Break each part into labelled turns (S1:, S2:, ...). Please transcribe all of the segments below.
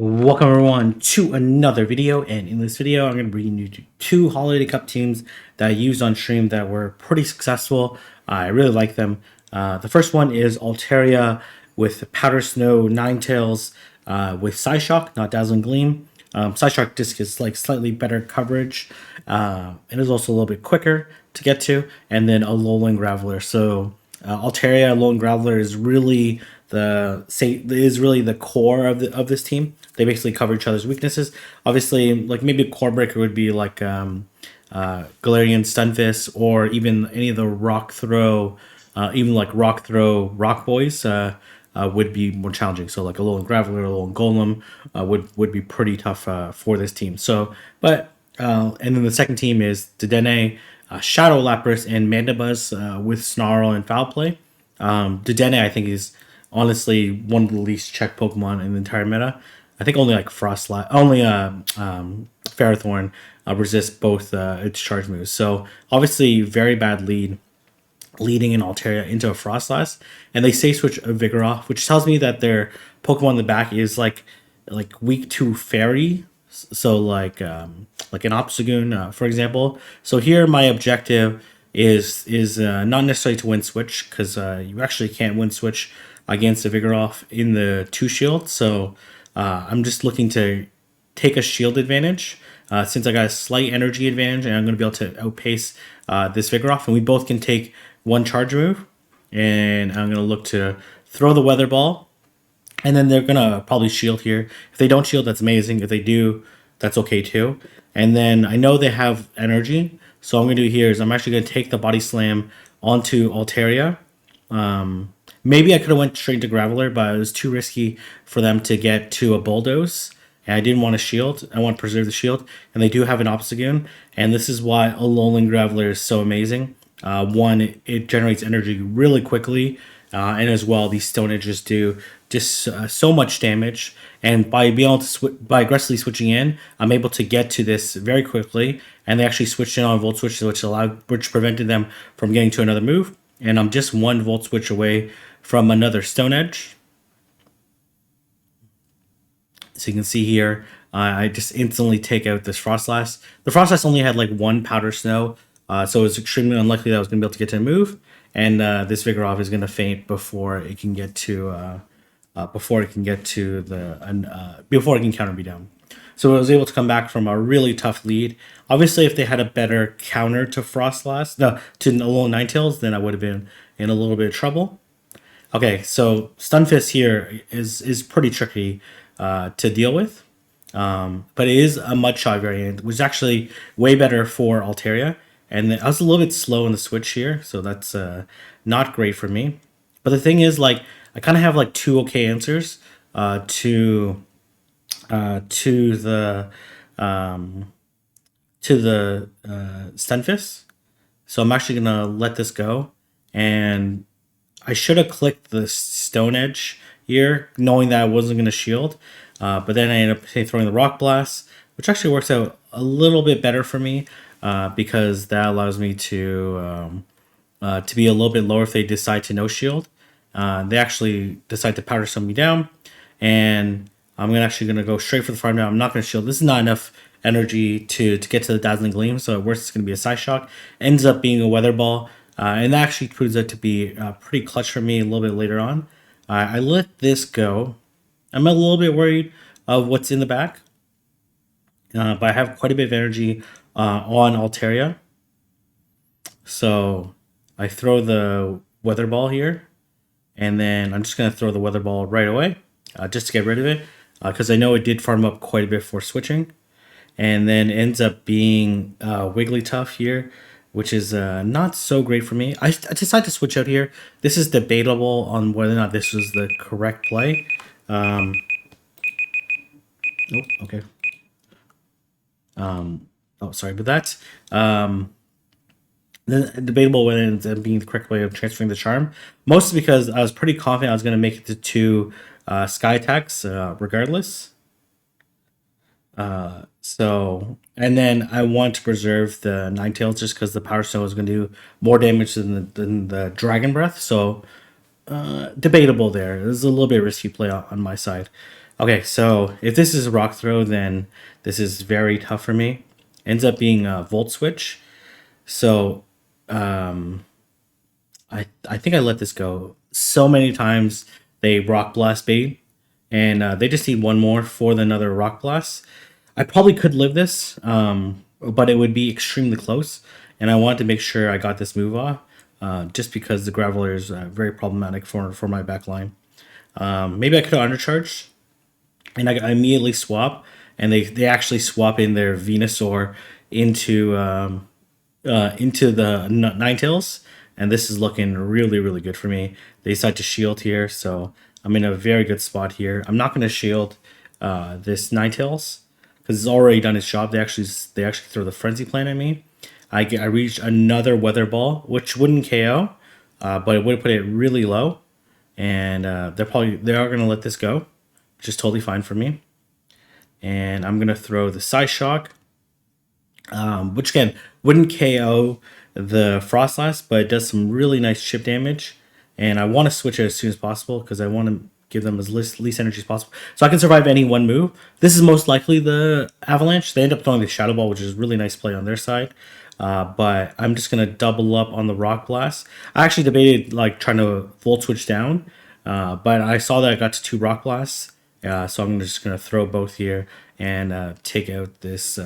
S1: Welcome everyone to another video, and in this video I'm going to bring you to two Holiday Cup teams that I used on stream that were pretty successful. I really like them. The first one is Altaria with Powder Snow, Ninetales with Psyshock, not Dazzling Gleam. Psyshock just gets like slightly better coverage and is also a little bit quicker to get to, and then a Alolan Graveler. So Altaria Alolan Graveler is really the core of this team. They basically cover each other's weaknesses. Obviously, like maybe a core breaker would be like Galarian Stunfisk, or even any of the Rock Throw, even like Rock Throw Rock Boys would be more challenging. So like a Alolan Graveler, a Alolan Golem would be pretty tough for this team. So, and then the second team is Dedenne, Shadow Lapras, and Mandibuzz with Snarl and Foul Play. Dedenne, I think, is honestly one of the least checked Pokemon in the entire meta. I think only like Ferrothorn resists both its charge moves. So obviously very bad leading an Altaria into a Frostlass, and they say switch a Vigoroth, which tells me that their Pokemon in the back is like weak to Fairy. So like an Obstagoon, for example. So here my objective is not necessarily to win switch, because you actually can't win switch against a Vigoroth in the 2 shield. So I'm just looking to take a shield advantage since I got a slight energy advantage, and I'm going to be able to outpace this Vigoroth, and we both can take one charge move. And I'm going to look to throw the Weather Ball, and then they're going to probably shield here. If they don't shield, that's amazing. If they do, that's okay too. And then I know they have energy, so what I'm going to do here is I'm actually going to take the Body Slam onto Altaria. Maybe I could have went straight to Graveler, but it was too risky for them to get to a Bulldoze, and I didn't want to shield. I want to preserve the shield, and they do have an Obstagoon, and this is why Alolan Graveler is so amazing. One, it generates energy really quickly, and as well, these Stone Edges do just so much damage. And by being able to by aggressively switching in, I'm able to get to this very quickly. And they actually switched in on Volt Switch, which prevented them from getting to another move. And I'm just one Volt Switch away from another Stone Edge. So you can see here, I just instantly take out this Frostlass. The Frostlass only had like one Powder Snow, so it was extremely unlikely that I was going to be able to get to a move. And this Vigoroth is going to faint before it can get to before it can counter me down. So I was able to come back from a really tough lead. Obviously, if they had a better counter to Frostlass, to Alolan Ninetales, then I would have been in a little bit of trouble. Okay, so Stunfisk here is pretty tricky to deal with, but it is a Mudshot variant, which is actually way better for Altaria. And I was a little bit slow in the switch here, so that's not great for me. But the thing is, like, I kind of have like two okay answers to the Stunfisk. So I'm actually gonna let this go, and I should have clicked the Stone Edge here, knowing that I wasn't gonna shield. But then I ended up throwing the Rock Blast, which actually works out a little bit better for me because that allows me to be a little bit lower if they decide to no shield. They actually decide to Powder Stone me down, and I'm actually going to go straight for the farm now. I'm not going to shield. This is not enough energy to get to the Dazzling Gleam, so at worst it's going to be a Psyshock. Ends up being a Weather Ball, and that actually proves out to be pretty clutch for me a little bit later on. I let this go. I'm a little bit worried of what's in the back, but I have quite a bit of energy on Altaria. So I throw the Weather Ball here, and then I'm just going to throw the Weather Ball right away just to get rid of it, because I know it did farm up quite a bit for switching. And then ends up being Wigglytuff here, which is not so great for me. I decided to switch out here. This is debatable on whether or not this was the correct play. Oh, okay. Oh, sorry, but that's debatable whether it ends up being the correct way of transferring the charm. Mostly because I was pretty confident I was going to make it to 2 Sky attacks regardless. So, and then I want to preserve the Ninetales just because the Power Stone is going to do more damage than the Dragon Breath. So, debatable there. This is a little bit risky play on my side. Okay, so if this is a rock throw, then this is very tough for me. Ends up being a volt switch. So I think I let this go so many times. They rock blast bait, and they just need one more for another rock blast. I probably could live this, but it would be extremely close, and I wanted to make sure I got this move off, just because the Graveler is very problematic for my back line. Maybe I could have undercharged, and I immediately swap, and they actually swap in their Venusaur into into the Ninetales, and this is looking really, really good for me. They decide to shield here, so I'm in a very good spot here. I'm not going to shield this Ninetales because it's already done its job. They actually throw the Frenzy Plant at me. I reached another Weather Ball, which wouldn't KO, but it would put it really low, and they are going to let this go, which is totally fine for me. And I'm going to throw the Psyshock, which again wouldn't KO the Frostlass, but it does some really nice chip damage. And I want to switch it as soon as possible because I want to give them as least energy as possible, so I can survive any one move. This is most likely the Avalanche. They end up throwing the Shadow Ball, which is really nice play on their side. But I'm just gonna double up on the Rock Blast. I actually debated like trying to Volt Switch down, but I saw that I got to two Rock Blasts, so I'm just gonna throw both here and take out this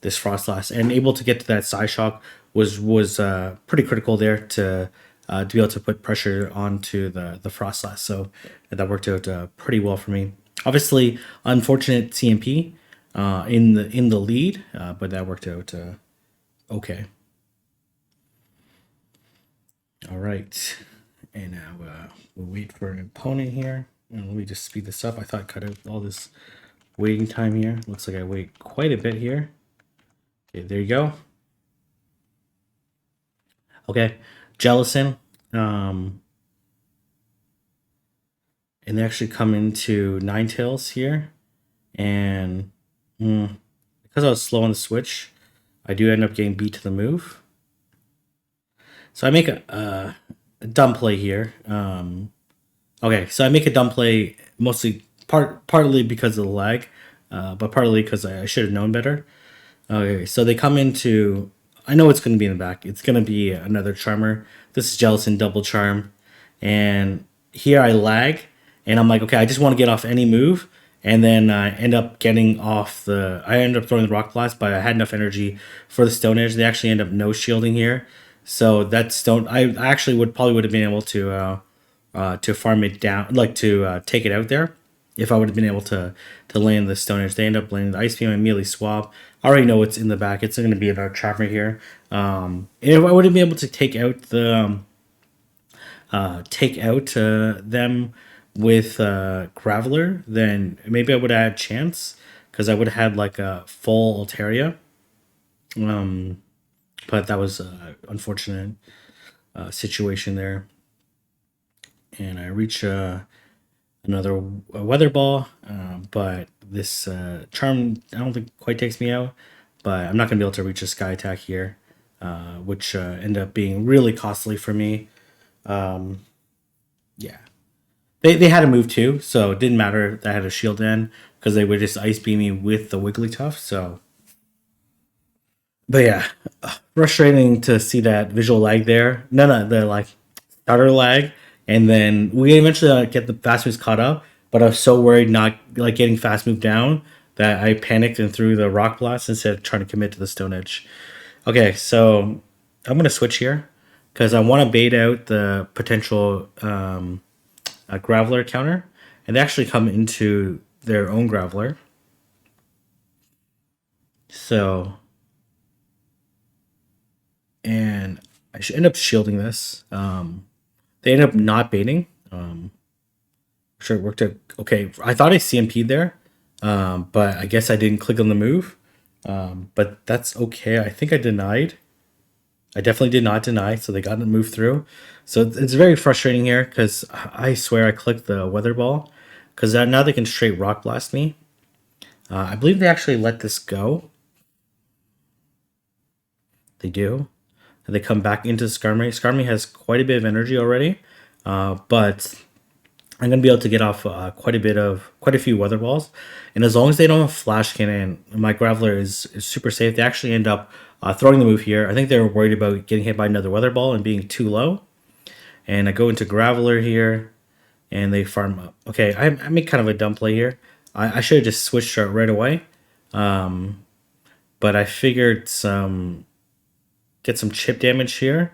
S1: Frostlass, and able to get to that Psyshock was pretty critical there to be able to put pressure onto the Frostlass. So that worked out pretty well for me. Obviously, unfortunate CMP in the lead, but that worked out okay. All right, and now we'll wait for an opponent here. And let me just speed this up. I thought I cut out all this waiting time here. Looks like I wait quite a bit here. Okay, there you go. Okay, Jellicent. Um, and they actually come into Ninetales here. And because I was slow on the switch, I do end up getting beat to the move. So I make a dumb play here. Okay, so I make a dumb play mostly partly because of the lag, but partly because I should have known better. Okay, so they come into. I know it's going to be in the back. It's going to be another Charmer. This is Jellicent double charm, and here I lag, and I'm like, okay, I just want to get off any move, and then I end up getting off the. I end up throwing the Rock Blast, but I had enough energy for the Stone Edge. They actually end up no shielding here, so that stone. I actually would have been able to farm it down, like to take it out there. If I would have been able to land the Stone Edge, they end up landing the Ice Beam. I immediately swap. I already know what's in the back. It's going to be another Charmer here. And if I would have been able to take out them with Graveler, then maybe I would have had a chance because I would have had like a full Altaria. But that was unfortunate situation there. And I reach another Weather Ball, but this Charm I don't think quite takes me out. But I'm not going to be able to reach a Sky Attack here, which ended up being really costly for me. Yeah. They had a move too, so it didn't matter that I had a shield in because they would just Ice Beam me with the Wigglytuff. So, but yeah, frustrating to see that visual lag there. No, the like starter lag, and then we eventually get the fast moves caught up. But I was so worried not like getting fast move down that I panicked and threw the Rock Blast instead of trying to commit to the Stone Edge. Okay, so I'm gonna switch here because I want to bait out the potential Graveler counter, and they actually come into their own Graveler. So, and I should end up shielding this. They end up not baiting. Sure, it worked out okay. I thought I CMP'd there, but I guess I didn't click on the move. But that's okay. I think I denied. I definitely did not deny, so they got to move through. So it's very frustrating here because I swear I clicked the Weather Ball because now they can straight Rock Blast me. I believe they actually let this go. They do. And they come back into Skarmory. Skarmory has quite a bit of energy already, but I'm gonna be able to get off quite a few weather balls, and as long as they don't have flash cannon, my Graveler is super safe. They actually end up throwing the move here. I think they were worried about getting hit by another weather ball and being too low. And I go into Graveler here, and they farm up. Okay, I make kind of a dumb play here. I should have just switched right away, but I figured get some chip damage here.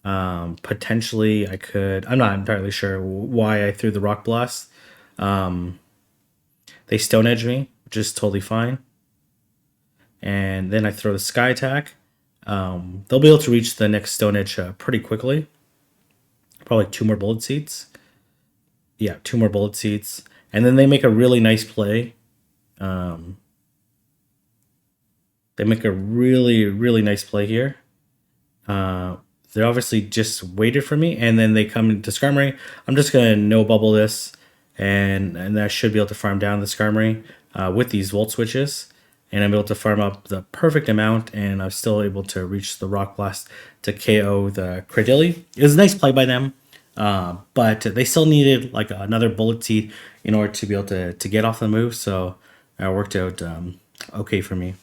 S1: Potentially, I could. I'm not entirely sure why I threw the rock blast. They stone edge me, which is totally fine. And then I throw the sky attack. They'll be able to reach the next stone edge pretty quickly. Probably 2 more bullet seeds. Yeah, 2 more bullet seeds. And then they make a really nice play. They make a really nice play here. They obviously just waited for me, and then they come into Skarmory. I'm just gonna no bubble this, and I should be able to farm down the Skarmory with these Volt switches, and I'm able to farm up the perfect amount, and I'm still able to reach the Rock Blast to KO the Cradilly. It was a nice play by them, but they still needed like another bullet seed in order to be able to get off the move, so it worked out okay for me.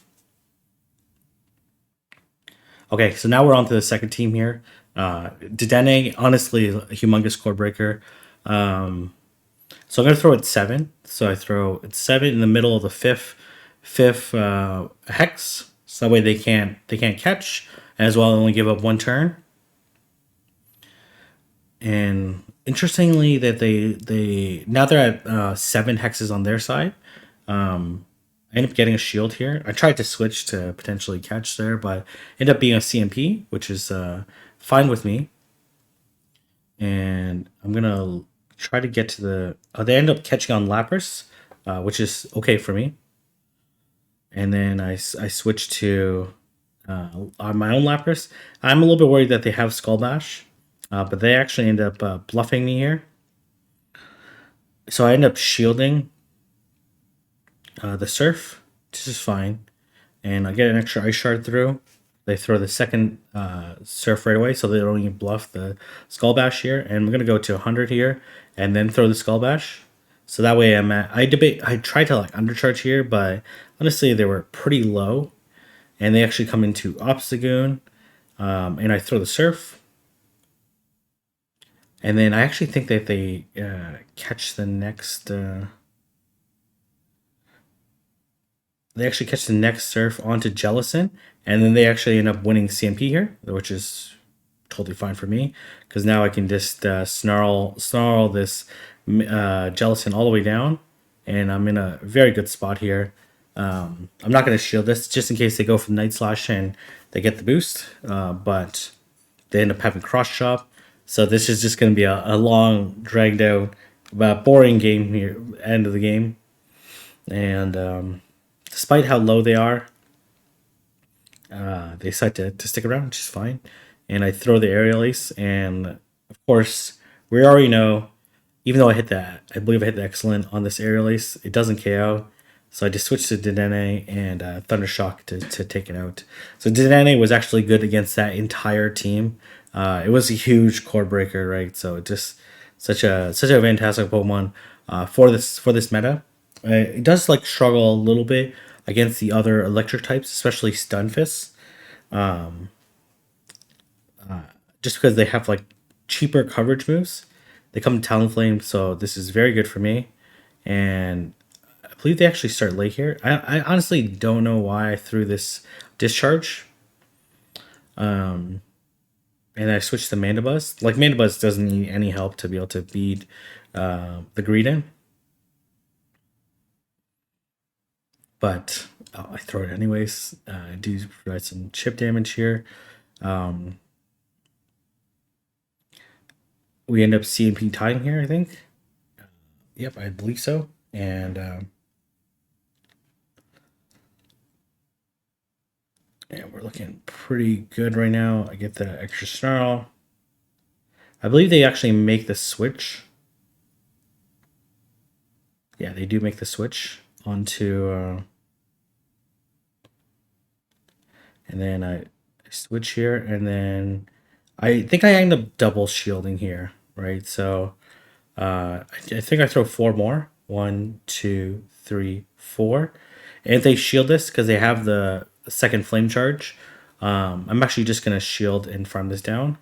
S1: Okay, so now we're on to the second team here. Dedenne, honestly, a humongous core breaker. So I'm gonna throw it 7. So I throw it 7 in the middle of the fifth hex. So that way they can't catch, as well only give up 1 turn. And interestingly, that they now they're at 7 hexes on their side. I end up getting a shield here. I tried to switch to potentially catch there, but end up being a CMP, which is fine with me. And I'm gonna try to get to the. They end up catching on Lapras, which is okay for me. And then I switch to on my own Lapras. I'm a little bit worried that they have Skull Bash, but they actually end up bluffing me here. So I end up shielding the Surf, which is fine. And I get an extra Ice Shard through. They throw the second Surf right away, so they don't even bluff the Skull Bash here. And we're going to go to 100 here, and then throw the Skull Bash. So that way I'm at... I tried to like undercharge here, but honestly they were pretty low. And they actually come into Obstagoon, and I throw the Surf. And then I actually think that they catch the next... they actually catch the next Surf onto Jellicent, and then they actually end up winning CMP here, which is totally fine for me, because now I can just snarl this Jellicent all the way down, and I'm in a very good spot here. I'm not going to shield this, just in case they go for Night Slash and they get the boost, but they end up having Cross Chop, so this is just going to be a long, dragged out, boring game here, end of the game, and... despite how low they are, they decide to stick around, which is fine. And I throw the Aerial Ace, and of course, we already know, even though I believe I hit the Excellent on this Aerial Ace, it doesn't KO. So I just switched to Dedenne and Thundershock to take it out. So Dedenne was actually good against that entire team. It was a huge core breaker, right? So just such a fantastic Pokemon for this meta. It does like struggle a little bit against the other electric types, especially Stunfisk, just because they have like cheaper coverage moves. They come to Talonflame, so this is very good for me. And I believe they actually start late here. I honestly don't know why I threw this Discharge. And I switched to Mandibuzz. Like, Mandibuzz doesn't need any help to be able to beat the Greedent. But I throw it anyways. I do provide some chip damage here. We end up CMP tying here, I think. Yep, I believe so. And we're looking pretty good right now. I get the extra Snarl. I believe they actually make the switch. Yeah, they do make the switch onto... and then I switch here, and then I think I end up double shielding here, right? So I think I throw 4 more. 1, 2, 3, 4. And if they shield this, because they have the second flame charge, I'm actually just going to shield and farm this down.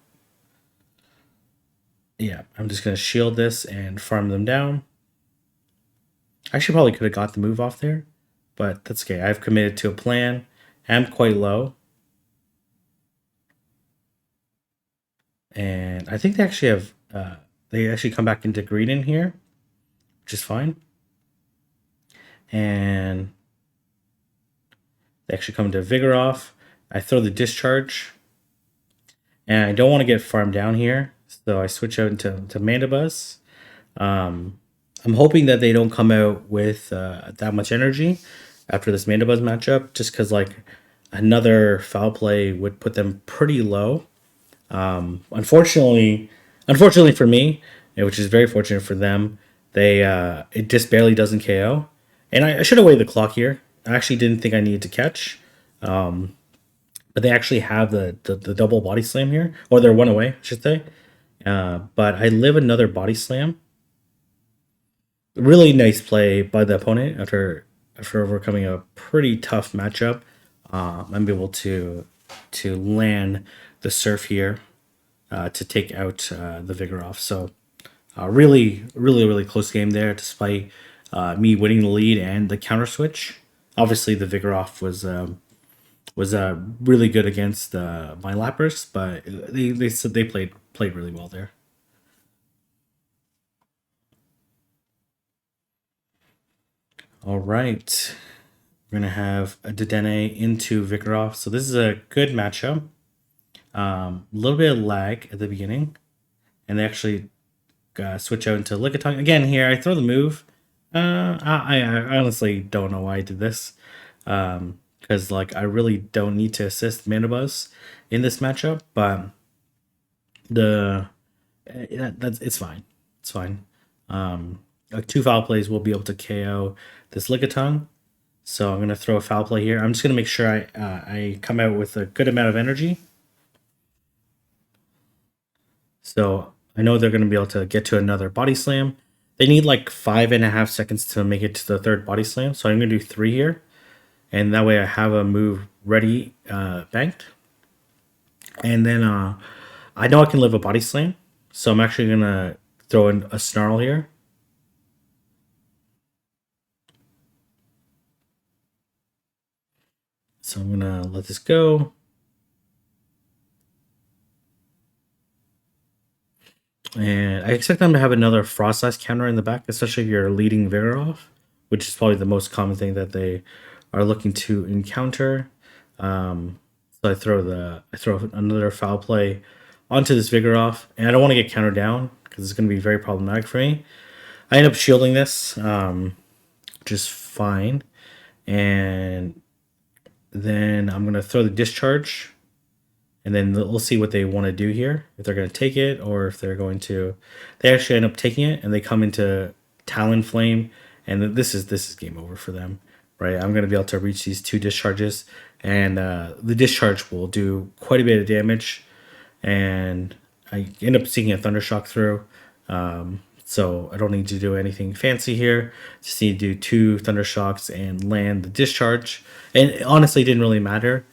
S1: Yeah, I'm just going to shield this and farm them down. I actually probably could have got the move off there, but that's okay. I've committed to a plan. I'm quite low. And I think they actually have, they actually come back into green in here, which is fine. And they actually come into Vigoroth. I throw the discharge. And I don't want to get farmed down here, so I switch out to Mandibuzz. I'm hoping that they don't come out with that much energy after this Mandibuzz matchup, just because like another foul play would put them pretty low. Unfortunately for me, which is very fortunate for them, they it just barely doesn't KO. And I should have waited the clock here. I actually didn't think I needed to catch. But they actually have the double body slam here, or they're one away, I should say. But I live another body slam. Really nice play by the opponent after overcoming a pretty tough matchup. I'm able to land the surf here to take out the Vigoroth. So really close game there, despite me winning the lead and the counter switch. Obviously, the Vigoroth was really good against my Lapras, but they said they played really well there. All right, we're gonna have a Dedenne into Vigoroth. So this is a good matchup. A little bit of lag at the beginning, and they actually switch out into Lickitung again. Here, I throw the move. I honestly don't know why I did this. Because like I really don't need to assist Mandibuzz in this matchup, but it's fine. It's fine. Like 2 foul plays will be able to KO this Lickitung. So I'm gonna throw a foul play here. I'm just gonna make sure I come out with a good amount of energy. So I know they're gonna be able to get to another body slam. They need like 5.5 seconds to make it to the third body slam. So I'm gonna do 3 here. And that way I have a move ready, banked. And then I know I can live a body slam. So I'm actually going to throw in a snarl here. So I'm going to let this go. And I expect them to have another Frost Ice counter in the back, especially if you're leading Vigoroth, which is probably the most common thing that they are looking to encounter. So I throw another foul play onto this Vigoroth, and I don't want to get countered down because it's going to be very problematic for me. I end up shielding this, which is fine, and then I'm going to throw the discharge, and then we'll see what they want to do here. If they're going to take it, or if they're going to, they actually end up taking it, and they come into Talonflame, and this is game over for them. Right, I'm going to be able to reach these 2 discharges, and the discharge will do quite a bit of damage, and I end up seeing a Thundershock through, so I don't need to do anything fancy here. Just need to do 2 Thundershocks and land the discharge, and it honestly didn't really matter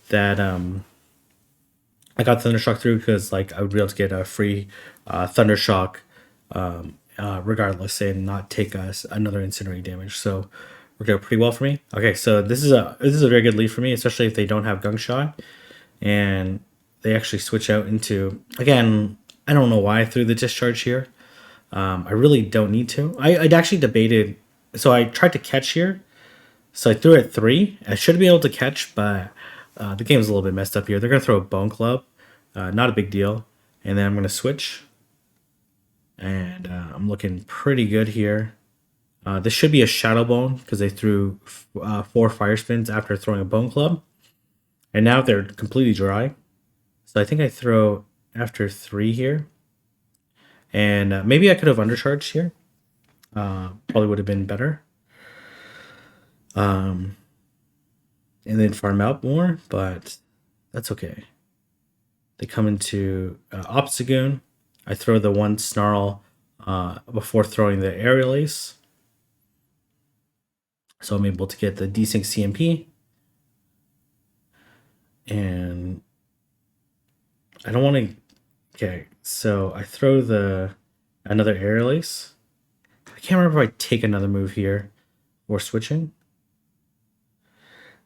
S1: that I got Thundershock through because like I would be able to get a free Thundershock regardless and not take us another incinerating damage. So worked out pretty well for me. Okay, so this is a very good lead for me, especially if they don't have Gunk Shot, and they actually switch out into, again, I don't know why I threw the discharge here. I really don't need to. I'd actually debated, so I tried to catch here, so I threw it 3. I should be able to catch, but the game's a little bit messed up here. They're gonna throw a Bone Club, not a big deal, and then I'm gonna switch, and I'm looking pretty good here. This should be a Shadow Bone because they threw 4 Fire Spins after throwing a Bone Club. And now they're completely dry. So I think I throw after 3 here. And maybe I could have undercharged here. Probably would have been better. And then farm out more, but that's okay. They come into Obstagoon. I throw the 1 Snarl before throwing the aerial ace. So I'm able to get the desync CMP. And I don't want to... Okay, so I throw another aerial ace. I can't remember if I take another move here or switching.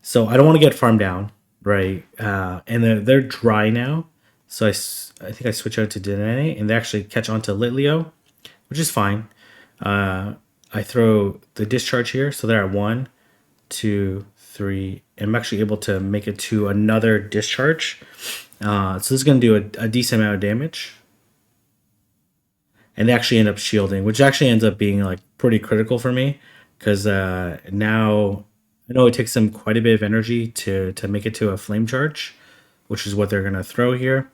S1: So I don't want to get farmed down, right? And they're dry now. So I think I switch out to Dene, and they actually catch on to Litleo, which is fine. I throw the discharge here, so they're at 1, 2, 3, and I'm actually able to make it to another discharge. So this is going to do a decent amount of damage. And they actually end up shielding, which actually ends up being like pretty critical for me, because now I know it takes them quite a bit of energy to make it to a flame charge, which is what they're going to throw here.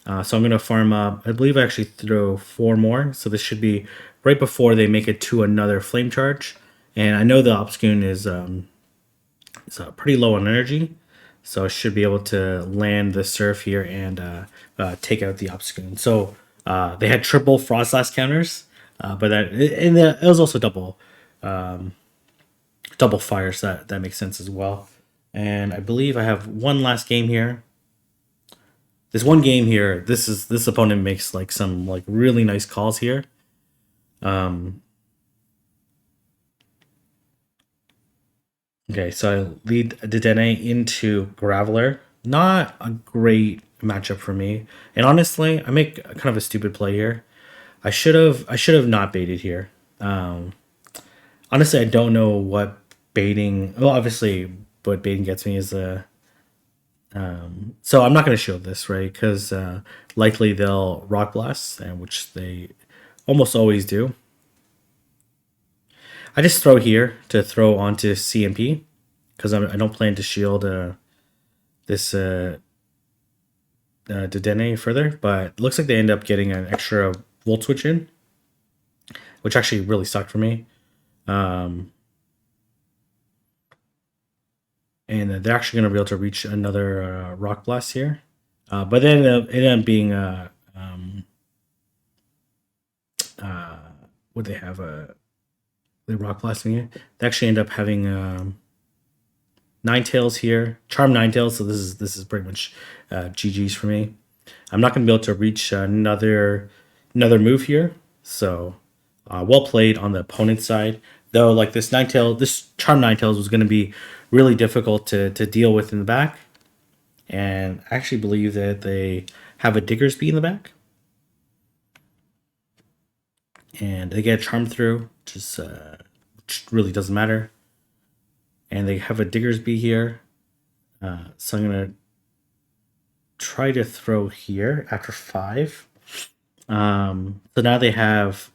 S1: So I'm going to farm up, I believe I actually throw 4 more. So this should be right before they make it to another flame charge. And I know the Obscune is pretty low on energy. So I should be able to land the Surf here and take out the Obscune. So they had triple Frost Blast counters, but it was also double fire, so that makes sense as well. And I believe I have one last game here. This one game here, this opponent makes like some like really nice calls here. Okay, so I lead Dedenne into Graveler. Not a great matchup for me. And honestly, I make kind of a stupid play here. I should have not baited here. Honestly, I don't know what baiting. Well, obviously, what baiting gets me is a. So I'm not going to shield this, right? Because likely they'll Rock Blast, and which they almost always do. I just throw here to throw onto CMP because I don't plan to shield this Dedenne further, but it looks like they end up getting an extra Volt Switch in, which actually really sucked for me. And they're actually going to be able to reach another Rock Blast here. But then it ended up being what they have they Rock Blasting here. They actually end up having Ninetales here, Charm Ninetales. So this is pretty much GG's for me. I'm not going to be able to reach another move here. So well played on the opponent's side. Though like this Charm Ninetales was going to be really difficult to deal with in the back. And I actually believe that they have a Diggersby in the back. And they get a Charm through, which really doesn't matter. And they have a Diggersby here. So I'm going to try to throw here after 5. So now they have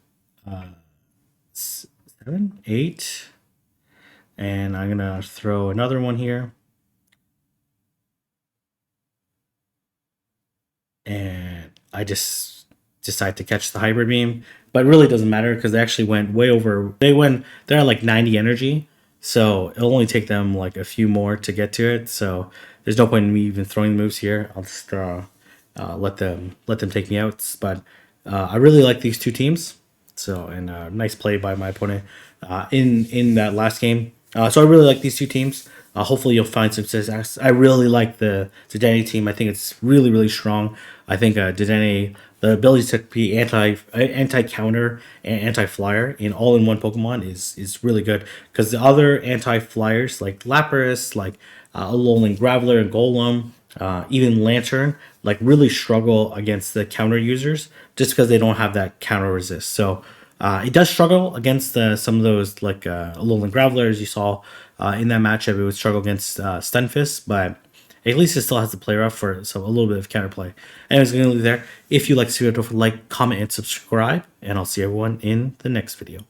S1: 7, 8. And I'm going to throw another one here. And I just decide to catch the Hybrid Beam. But it really doesn't matter because they actually went way over. They're at like 90 energy. So it'll only take them like a few more to get to it. So there's no point in me even throwing moves here. I'll just let them take me out. But I really like these two teams. So and nice play by my opponent in that last game. So I really like these two teams. Hopefully you'll find some success. I really like the Dedenne team. I think it's really, really strong. I think Dedenne, the ability to be anti-counter and anti-flyer in all-in-one Pokemon is really good. Because the other anti-flyers like Lapras, like Alolan Graveler and Golem, even Lantern, like really struggle against the counter users just because they don't have that counter resist. So it does struggle against some of those like Alolan Gravelers you saw in that matchup. It would struggle against Stunfisk, but at least it still has the play rough for a little bit of counterplay. Anyways, I'm going to leave there. If you like this video, don't forget to like, comment, and subscribe, and I'll see everyone in the next video.